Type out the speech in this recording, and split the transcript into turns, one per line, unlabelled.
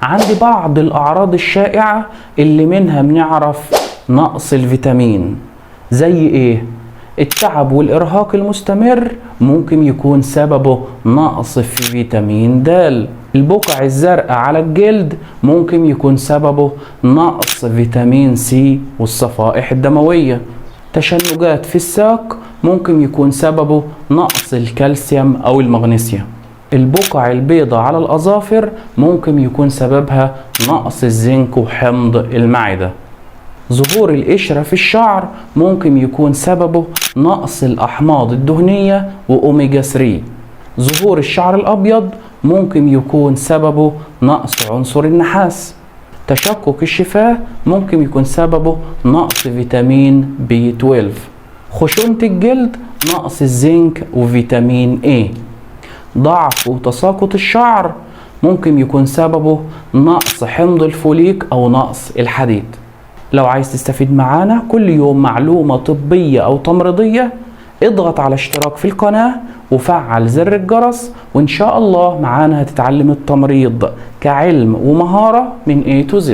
عندي بعض الأعراض الشائعة اللي منها بنعرف نقص الفيتامين. زي ايه؟ التعب والإرهاق المستمر ممكن يكون سببه نقص في فيتامين د. البقع الزرقاء على الجلد ممكن يكون سببه نقص فيتامين سي والصفائح الدموية. تشنجات في الساق ممكن يكون سببه نقص الكالسيوم أو المغنيسيوم. البقع البيضاء على الأظافر ممكن يكون سببها نقص الزنك وحمض المعدة. ظهور القشرة في الشعر ممكن يكون سببه نقص الأحماض الدهنية وأوميجا 3. ظهور الشعر الأبيض ممكن يكون سببه نقص عنصر النحاس. تشقق الشفاه ممكن يكون سببه نقص فيتامين B12. خشونة الجلد نقص الزنك وفيتامين A. ضعف وتساقط الشعر ممكن يكون سببه نقص حمض الفوليك أو نقص الحديد. لو عايز تستفيد معانا كل يوم معلومة طبية أو تمريضية، اضغط على اشتراك في القناة وفعل زر الجرس، وإن شاء الله معانا هتتعلم التمريض كعلم ومهارة من A to Z.